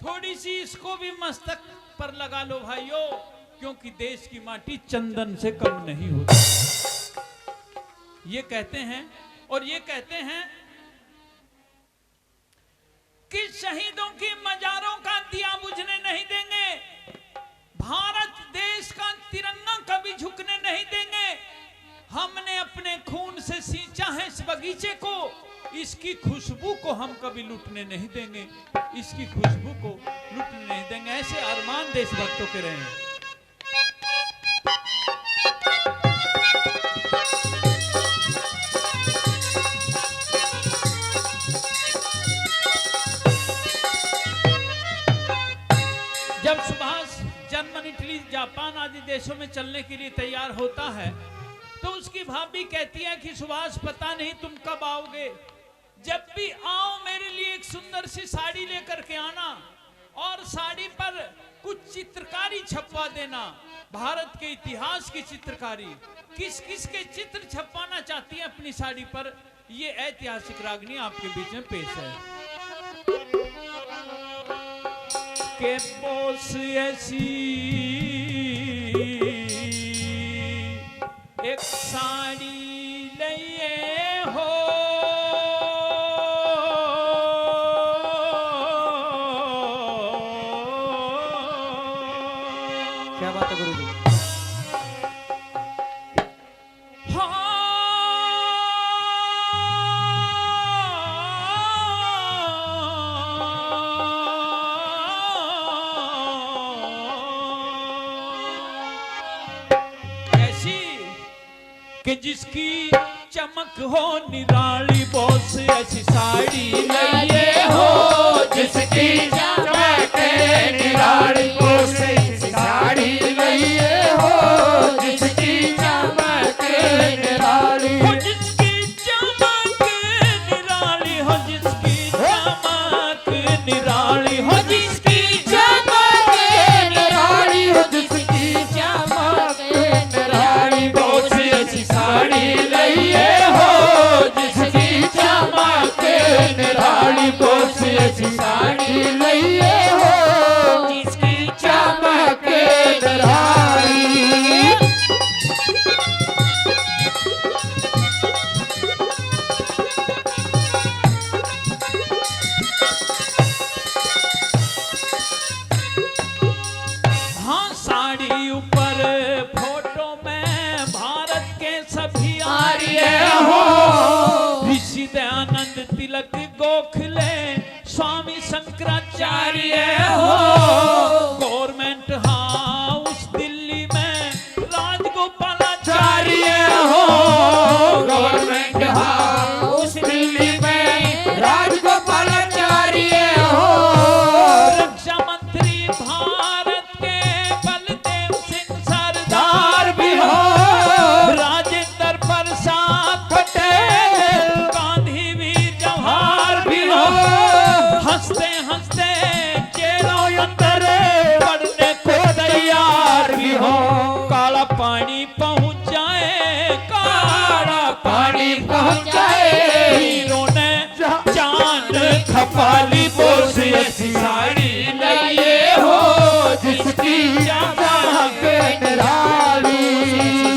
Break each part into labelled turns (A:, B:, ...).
A: थोड़ी सी इसको भी मस्तक पर लगा लो भाइयों, क्योंकि देश की माटी चंदन से कम नहीं होती। ये कहते हैं, और ये कहते हैं कि शहीदों की मजारों का दिया बुझने नहीं देंगे, भारत देश का तिरंगा कभी झुकने नहीं देंगे। हमने अपने खून से सींचा है इस बगीचे को, इसकी खुशबू को हम कभी लूटने नहीं देंगे, इसकी खुशबू को लूटने नहीं देंगे। ऐसे अरमान देशभक्तों के रहे हैं। जब सुभाष जर्मनी, इटली, जापान आदि देशों में चलने के लिए तैयार होता है तो उसकी भाभी कहती है कि सुभाष पता नहीं तुम कब आओगे, जब भी आओ मेरे लिए एक सुंदर सी साड़ी लेकर के आना और साड़ी पर कुछ चित्रकारी छपवा देना, भारत के इतिहास की चित्रकारी। किस किस के चित्र छपवाना चाहती है अपनी साड़ी पर, ये ऐतिहासिक रागनी आपके बीच में पेश है। के बोस ऐसी एक साड़ी लिए हो,
B: क्या बात है गुरु जी।
A: कि जिसकी चमक हो निराली, बोस ऐसी साड़ी लिए हो,
C: जिसकी चमक निराली, बोस ऐसी साड़ी लिए हो, जिसकी चमक निराली,
A: हो जिसकी चमक निराली, हो जिसकी चमक निराली, हो जिसकी
C: चमक निराली, हो जिसकी चमक निराली, बोस ऐसी साड़ी लिए हो, जिसकी चमक निराली, बोस ऐसी साड़ी लिए हो, जिसकी चमक निराली।
A: हाँ, साड़ी ऊपर फोटो में भारत के सभी आर्य हो, ऋषि दयानंद, तिलक, गोखले, स्वामी शंकराचार्य हो, गवर्नमेंट हाउस दिल्ली में राजगोपालाचार्य हो,
C: गवर्नमेंट हाउस दिल्ली में राजगोपालाचार्य हो,
A: रक्षा मंत्री भारत के बलदेव सिंह सरदार भी हो, राजेंद्र प्रसाद पटेल, गांधी वीर जवाहर भी हो, हंसते हंसते जेलों अंदर पढ़ने को तैयार भी हो, काला पानी पहुंचाए, काला
C: पानी पहुंचाए,
A: हीरों ने जान खपाली, बोस ऐसी साड़ी
C: लिए हो, जिसकी चमक निराली,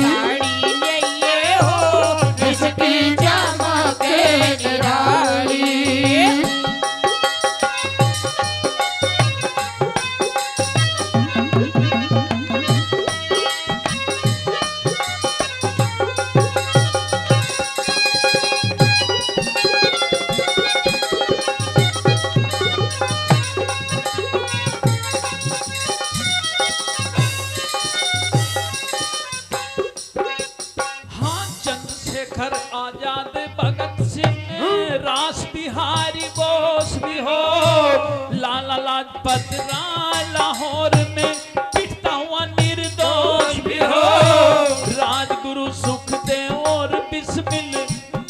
C: साड़ी लिए हो, जिसकी चमक निराली।
A: हाँ, चंद्रशेखर आजाद, भगत सिंह, रास बिहारी बोस भी हो, लाला लाजपत राय लाहौर में पिटता हुआ निर्दोष भी हो, राजगुरु सुखदेव और बिस्मिल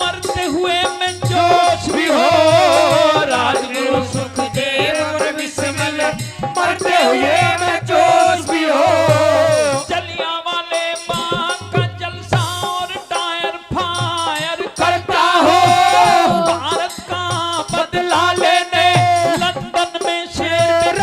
A: मरते हुए में जोश भी हो, राजगुरु सुखदेव और बिस्मिल
C: मरते हुए में जोश भी हो,
A: जलियांवाले बाग का जलसा और टायर फायर
C: करता हो,
A: भारत का बदला लेने लंदन में शेर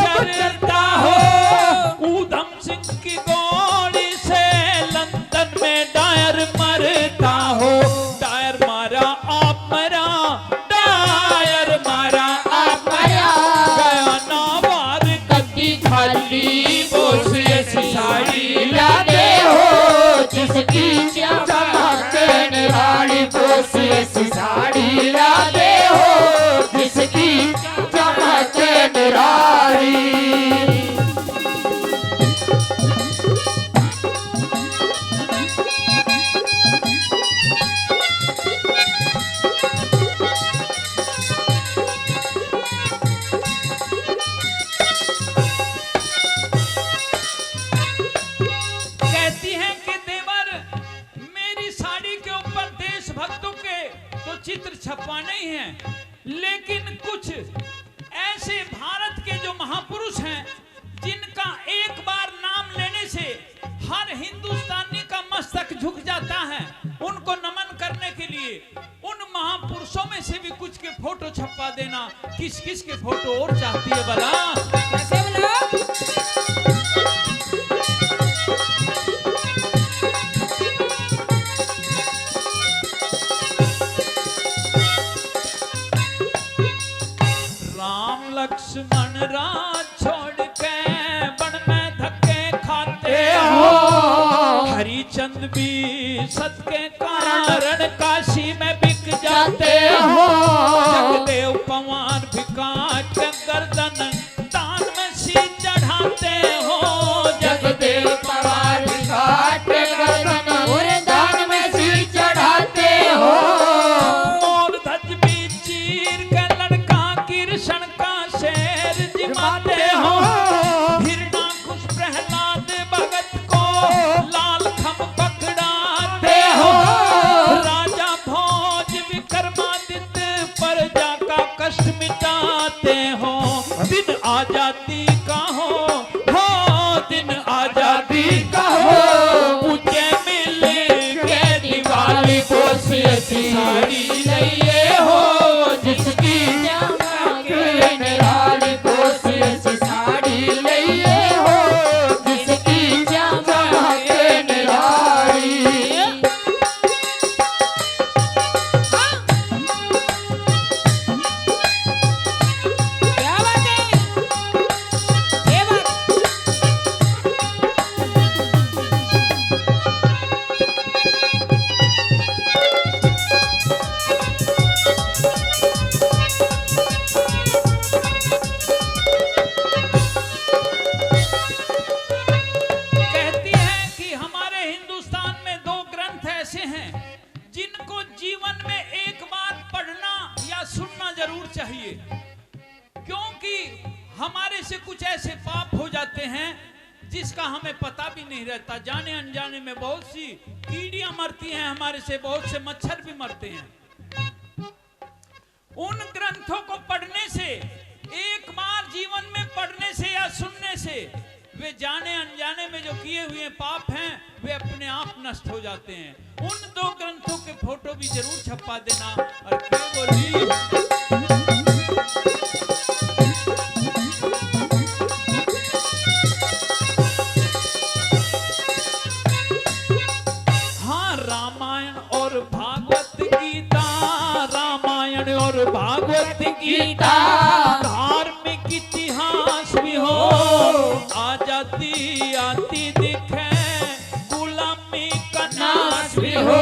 A: किस किस के फोटो और चाहती है भला?
C: कैसे बोलो?
A: राम लक्ष्मण राज छोड़ के वन में धक्के खाते हो, हरिचंद भी सत के कारण काशी में बिक जाते हो, जगदेव पवार भी काट के गर्दन दान में सी चढ़ाते हो,
C: जगदेव पवार भी काट के गर्दन और दान में सिर चढ़ाते हो।
A: मोर ध्वज भी चीर के लड़का कृष्ण का शेर जिमाते हो, हिरणाकुश प्रहलाद भगत को लाल खम पकड़ाते हो, राजा भोज विक्रमादित्य प्रजा का कष्ट मिटाते हो। दिन आजादी का हो दिन आजादी का हो, मुझे मिल के दिवाली को सी साड़ी लइए हो, जिसकी
C: के निराली को सी साड़ी लइए हो, जिसकी चमक के निराली। क्या बात है? ये बात
A: कहती है कि हमारे हिंदुस्तान में दो ग्रंथ ऐसे हैं जिनको जीवन में एक बार पढ़ना या सुनना जरूर चाहिए, क्योंकि हमारे से कुछ ऐसे पाप हो जाते हैं जिसका हमें पता भी नहीं रहता। जाने अनजाने में बहुत सी कीड़ियां मरती हैं हमारे से, बहुत से मच्छर भी मरते हैं। उन ग्रंथों को पढ़ने से, एक बार जीवन में पढ़ने से या सुनने से, वे जाने अनजाने में जो किए हुए पाप हैं वे अपने आप नष्ट हो जाते हैं। उन दो ग्रंथों के फोटो भी जरूर छपा देना। और क्या बोली? हाँ, रामायण और भागवत गीता, रामायण और भागवत गीता, धार्मिक इतिहास भी हो, आजादी आती दिखे, गुलामी का नाश भी हो।